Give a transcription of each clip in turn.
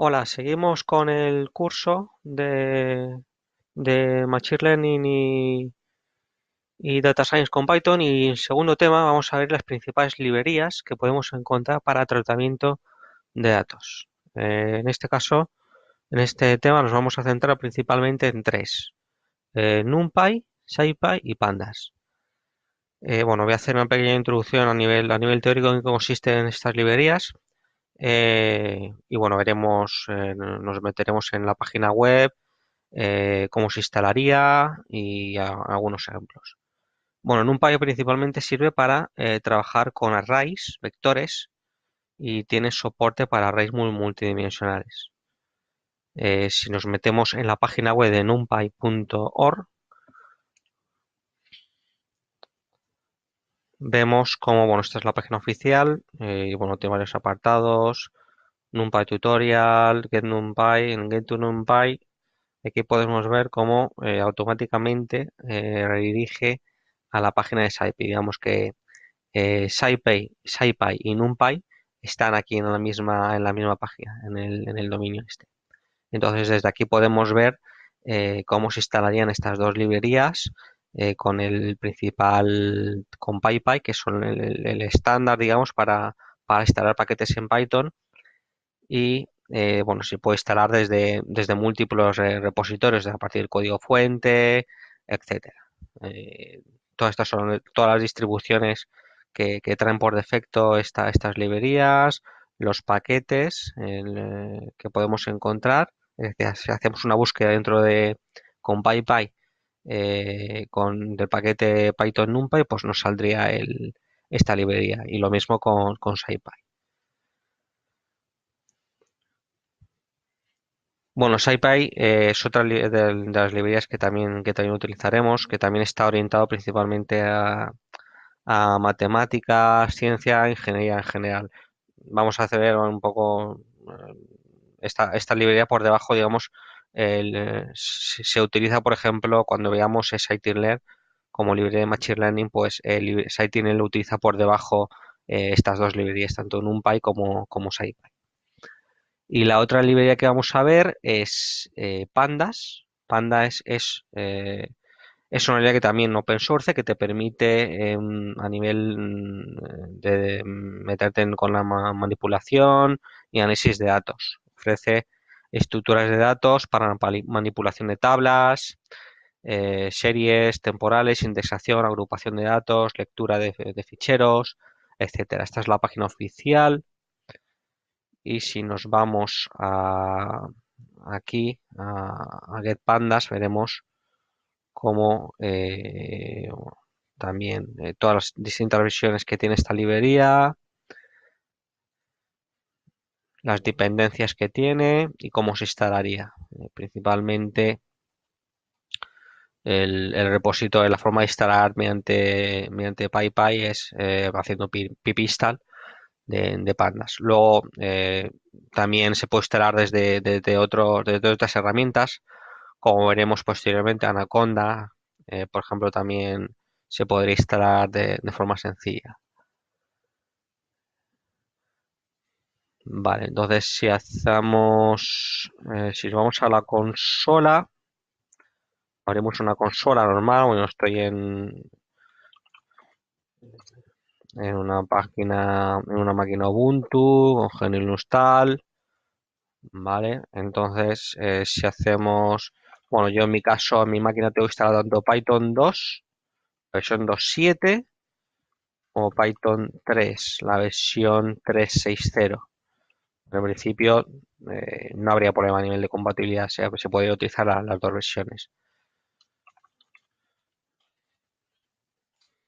Hola, seguimos con el curso de Machine Learning y Data Science con Python y en segundo tema vamos a ver las principales librerías que podemos encontrar para tratamiento de datos. En este caso, en este tema nos vamos a centrar principalmente en tres, NumPy, SciPy y Pandas. Bueno, voy a hacer una pequeña introducción a nivel teórico en qué consisten estas librerías. Y bueno, veremos, nos meteremos en la página web, cómo se instalaría y algunos ejemplos. Bueno, NumPy principalmente sirve para trabajar con arrays, vectores, y tiene soporte para arrays multidimensionales. Si nos metemos en la página web de numpy.org, vemos cómo, bueno, esta es la página oficial, y bueno, tiene varios apartados, NumPy Tutorial, Get NumPy, en Get to NumPy. Aquí podemos ver cómo automáticamente redirige a la página de SciPy. Digamos que SciPy y NumPy están aquí en la misma página, en el dominio este. Entonces, desde aquí podemos ver cómo se instalarían estas dos librerías con el principal, con PyPy, que son el estándar, digamos, para instalar paquetes en Python y bueno, se puede instalar desde múltiples repositorios, a partir del código fuente, etcétera. Eh, todas estas son todas las distribuciones que traen por defecto estas librerías, los paquetes que podemos encontrar. Es decir, si hacemos una búsqueda dentro de con PyPy del paquete Python NumPy, pues nos saldría esta librería y lo mismo con SciPy. Bueno, SciPy es otra de las librerías que también utilizaremos, que también está orientado principalmente a matemáticas, ciencia, ingeniería en general. Vamos a hacer un poco esta librería por debajo, digamos, se utiliza, por ejemplo, cuando veamos scikit-learn como librería de Machine Learning, pues scikit-learn lo utiliza por debajo estas dos librerías, tanto NumPy como SciPy. Y la otra librería que vamos a ver es Pandas. Pandas es una librería que también open source, que te permite a nivel de meterte con la manipulación y análisis de datos. Ofrece estructuras de datos para la manipulación de tablas, series temporales, indexación, agrupación de datos, lectura de ficheros, etcétera. Esta es la página oficial. Y si nos vamos aquí a Get Pandas, veremos cómo también todas las distintas versiones que tiene esta librería, las dependencias que tiene y cómo se instalaría. Principalmente el repositorio, la forma de instalar mediante PyPy es haciendo pip install de Pandas. Luego también se puede instalar desde otras herramientas, como veremos posteriormente. Anaconda, por ejemplo, también se podría instalar de forma sencilla. Vale, entonces si vamos a la consola, abrimos una consola normal. Bueno, estoy en una máquina Ubuntu con GNU Install. Vale, entonces si hacemos, bueno, yo en mi caso, en mi máquina tengo instalado tanto Python 2, versión 2.7, o Python 3, la versión 3.6.0. En principio no habría problema a nivel de compatibilidad, se podría utilizar las dos versiones.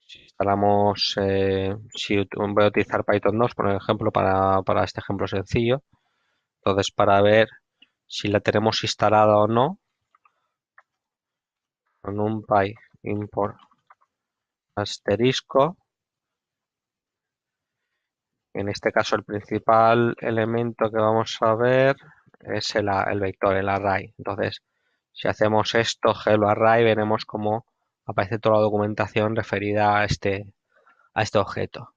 Si instalamos, voy a utilizar Python 2, por ejemplo, para este ejemplo sencillo. Entonces, para ver si la tenemos instalada o no, con un py import asterisco. En este caso, el principal elemento que vamos a ver es el vector, el array. Entonces, si hacemos esto, hello array, veremos cómo aparece toda la documentación referida a este objeto.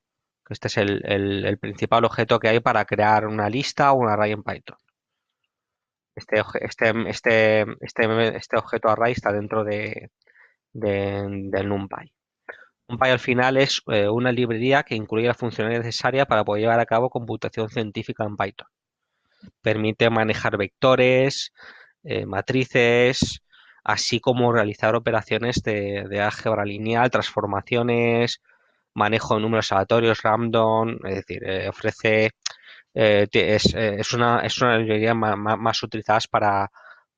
Este es el principal objeto que hay para crear una lista o un array en Python. Este objeto array está dentro del NumPy. NumPy al final es una librería que incluye la funcionalidad necesaria para poder llevar a cabo computación científica en Python. Permite manejar vectores, matrices, así como realizar operaciones de álgebra lineal, transformaciones, manejo de números aleatorios, random, es decir, ofrece, es una librería más utilizada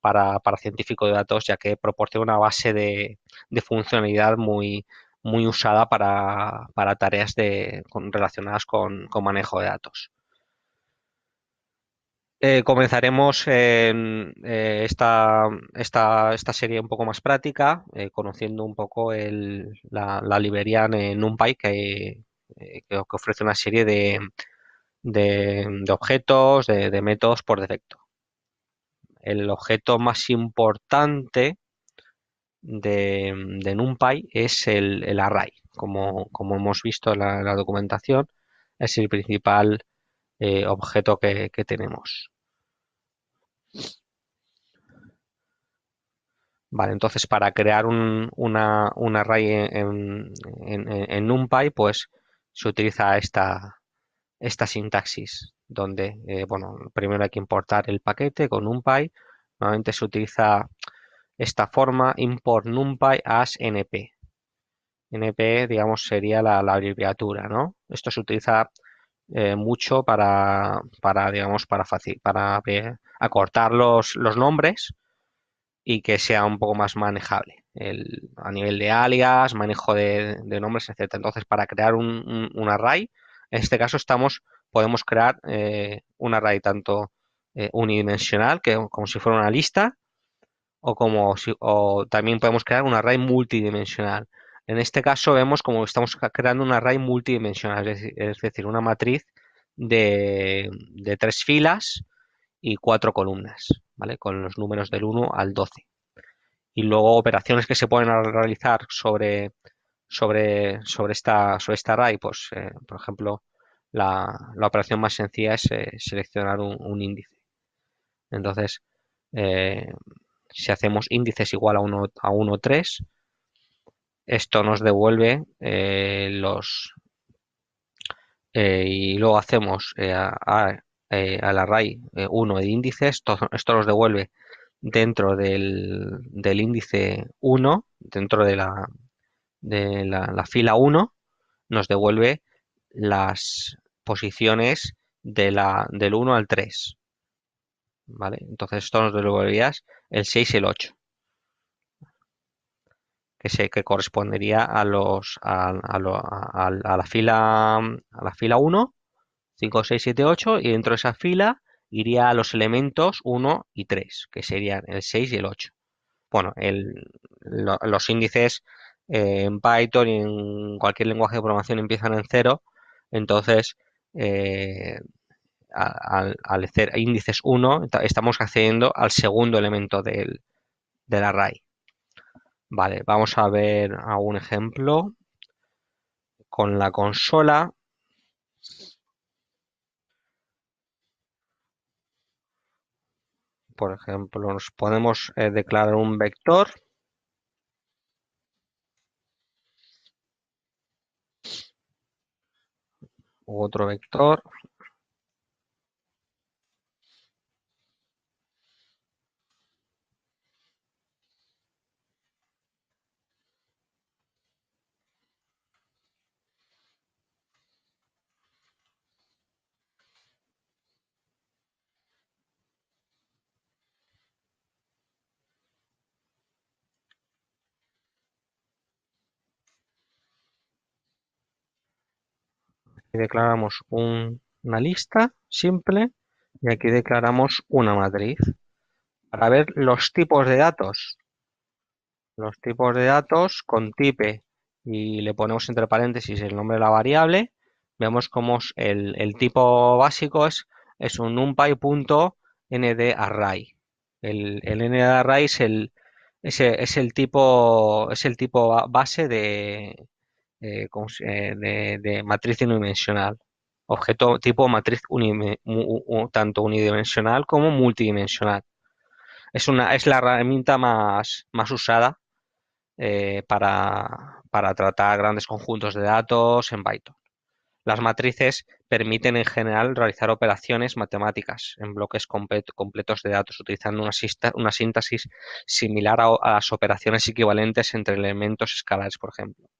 para científicos de datos, ya que proporciona una base de funcionalidad muy usada para tareas relacionadas con manejo de datos. Comenzaremos esta serie un poco más práctica, conociendo un poco la librería en NumPy que ofrece una serie de objetos, de métodos por defecto. El objeto más importante de NumPy es el array. Como hemos visto en la documentación, es el principal objeto que tenemos. Vale, entonces para crear un array en NumPy, pues se utiliza esta sintaxis, donde, bueno, primero hay que importar el paquete con NumPy. Normalmente se utiliza esta forma, import NumPy as NP. NP, digamos, sería la abreviatura, ¿no? Esto se utiliza mucho digamos, para acortar los nombres y que sea un poco más manejable a nivel de alias, manejo de nombres, etcétera. Entonces, para crear un array, en este caso podemos crear un array tanto unidimensional, como si fuera una lista, o también podemos crear un array multidimensional. En este caso vemos como estamos creando un array multidimensional, es decir, una matriz de 3 filas y 4 columnas, ¿vale? Con los números del 1 al 12. Y luego operaciones que se pueden realizar sobre esta array, pues, por ejemplo, la operación más sencilla es seleccionar un índice. Entonces, eh, si hacemos índices igual a 1 3, esto nos devuelve y luego hacemos al array 1 de índices, esto nos devuelve dentro del índice 1, dentro de la fila 1, nos devuelve las posiciones del 1 al 3, ¿vale? Entonces esto nos devolvería el 6 y el 8, que correspondería a la fila 1, 5, 6, 7, 8, y dentro de esa fila iría a los elementos 1 y 3, que serían el 6 y el 8. Bueno, los índices en Python y en cualquier lenguaje de programación empiezan en cero, entonces eh, al hacer índices 1 estamos accediendo al segundo elemento del array. Vale, vamos a ver algún ejemplo con la consola. Por ejemplo, nos podemos declarar un vector, u otro vector. Y declaramos una lista simple y aquí declaramos una matriz. Para ver los tipos de datos, con type, y le ponemos entre paréntesis el nombre de la variable, vemos cómo el tipo básico es un numpy.ndarray. El ndarray es el tipo base de matriz unidimensional. Objeto tipo matriz tanto unidimensional como multidimensional. Es la herramienta más usada para tratar grandes conjuntos de datos en Python. Las matrices permiten en general realizar operaciones matemáticas en bloques completos de datos utilizando una síntesis similar a las operaciones equivalentes entre elementos escalares, por ejemplo.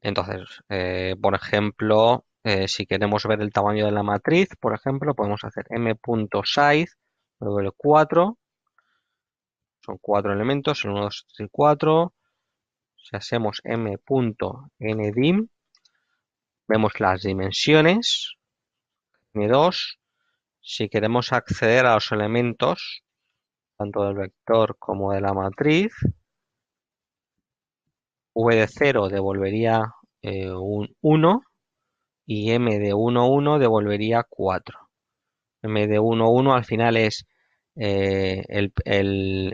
Entonces, por ejemplo, si queremos ver el tamaño de la matriz, por ejemplo, podemos hacer m.size doble 4, son 4 elementos, el 1, 2, 3 y 4. Si hacemos m.ndim, vemos las dimensiones, n2. Si queremos acceder a los elementos, tanto del vector como de la matriz, v de 0 devolvería un 1 y m de 1, 1 devolvería 4. M de 1, 1 al final es el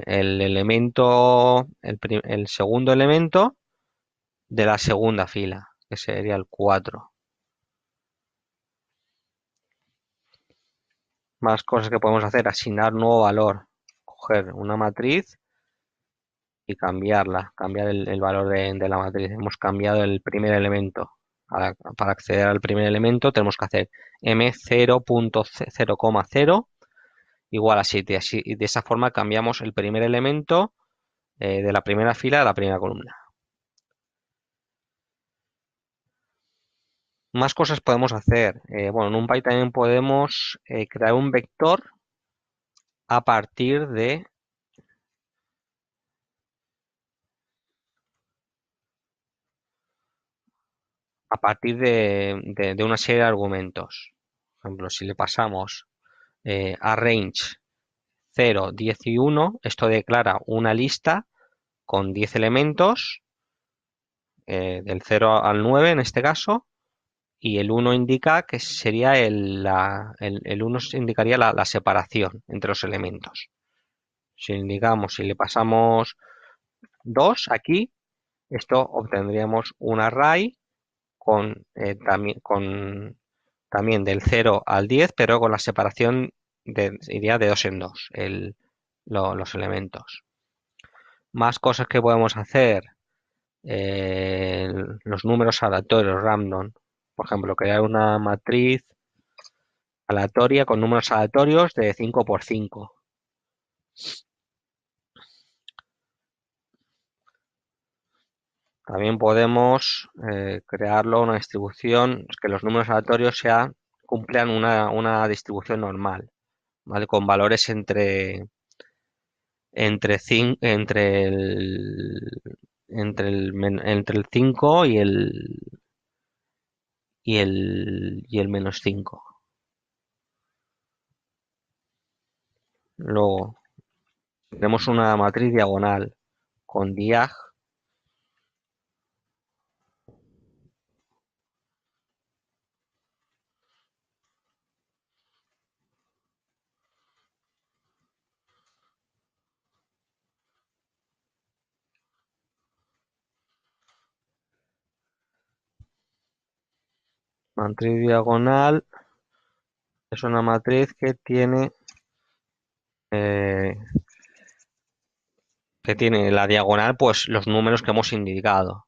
elemento, el segundo elemento de la segunda fila, que sería el 4. Más cosas que podemos hacer, asignar nuevo valor, coger una matriz y cambiarla, cambiar el valor de la matriz. Hemos cambiado el primer elemento. Para acceder al primer elemento tenemos que hacer m0.0,0 igual a 7. Y de esa forma cambiamos el primer elemento de la primera fila a la primera columna. Más cosas podemos hacer. Bueno, en NumPy también podemos crear un vector a partir de una serie de argumentos. Por ejemplo, si le pasamos a range 0, 10 y 1, esto declara una lista con 10 elementos, del 0 al 9 en este caso, y el 1 indica que sería el 1 indicaría la separación entre los elementos. Si le pasamos 2 aquí, esto obtendríamos un array también del 0 al 10, pero con la separación iría de 2 en 2 los elementos. Más cosas que podemos hacer, los números aleatorios random. Por ejemplo, crear una matriz aleatoria con números aleatorios de 5 por 5. También podemos crearlo una distribución que los números aleatorios cumplan una distribución normal, ¿vale? Con valores entre el 5 y el menos 5. Luego tenemos una matriz diagonal con diag. Matriz diagonal es una matriz eh, que tiene la diagonal, pues los números que hemos indicado.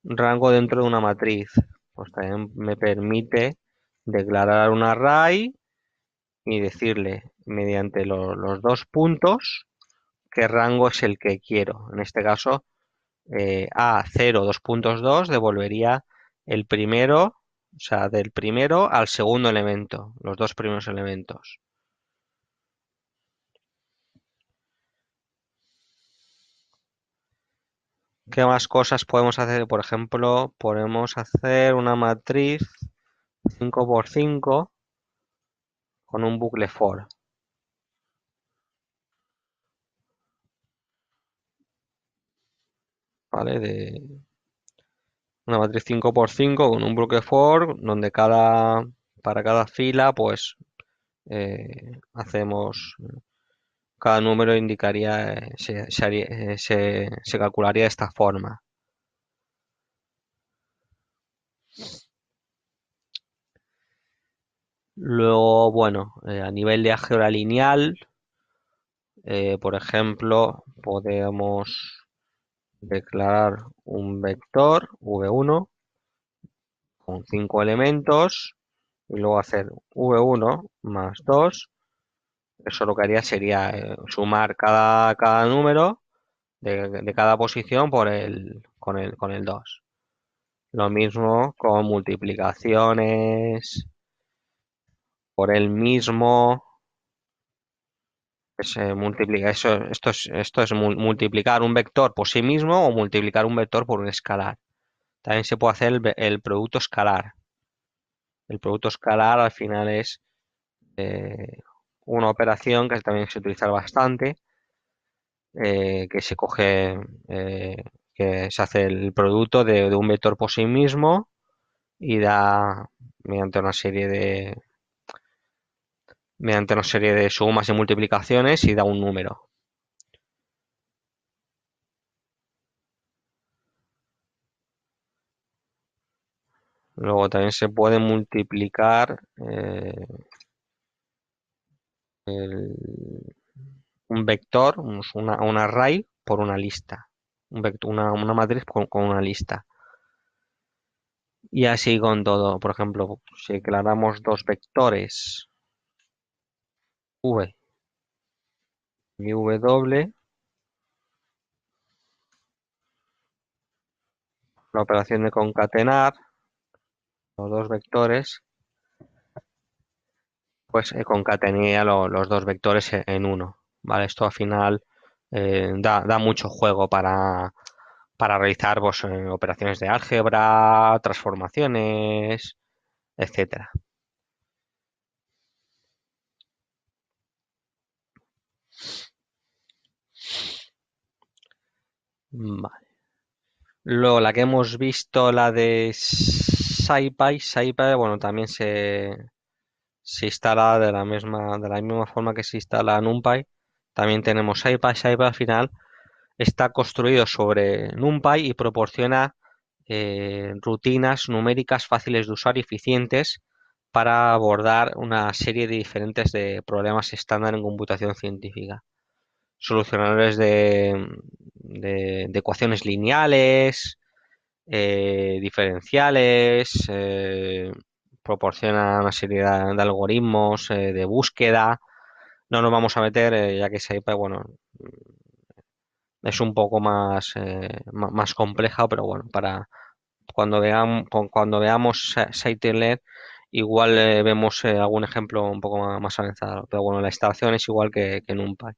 Rango dentro de una matriz, pues también me permite declarar un array y decirle mediante los dos puntos qué rango es el que quiero. En este caso, A0 2.2 devolvería el primero, o sea, del primero al segundo elemento, los dos primeros elementos. ¿Qué más cosas podemos hacer? Por ejemplo, podemos hacer una matriz 5 por 5 con un bucle for. ¿Vale? Una matriz 5 por 5 con un bucle for donde para cada fila, pues cada número indicaría, se calcularía de esta forma. Luego, bueno, a nivel de álgebra lineal, por ejemplo, podemos declarar un vector v1 con 5 elementos y luego hacer v1 más 2. Eso lo que haría sería sumar cada número de cada posición con el 2. Lo mismo con multiplicaciones por el mismo. Se multiplica, esto es multiplicar un vector por sí mismo o multiplicar un vector por un escalar. También se puede hacer el producto escalar. El producto escalar al final es eh, una operación que también se utiliza bastante, que se coge, eh, que se hace el producto de un vector por sí mismo y da mediante una serie de sumas y multiplicaciones y da un número. Luego también se puede multiplicar el- un vector, un array por una lista. Una matriz con una lista. Y así con todo. Por ejemplo, si declaramos dos vectores v y w, la operación de concatenar los dos vectores, pues concatenea los dos vectores en uno. ¿Vale? Esto al final da mucho juego para realizar pues, operaciones de álgebra, transformaciones, etcétera. Vale. Luego, la que hemos visto, la de SciPy. SciPy, bueno, también se instala de la misma forma que se instala NumPy. También tenemos SciPy. SciPy al final está construido sobre NumPy y proporciona rutinas numéricas fáciles de usar y eficientes para abordar una serie de diferentes de problemas estándar en computación científica. Solucionadores de ecuaciones lineales, diferenciales, proporciona una serie de algoritmos de búsqueda. No nos vamos a meter, ya que SciPy, bueno, es un poco más compleja, pero bueno, para cuando veamos Scikit-learn, igual vemos algún ejemplo un poco más avanzado. Pero bueno, la instalación es igual que en NumPy.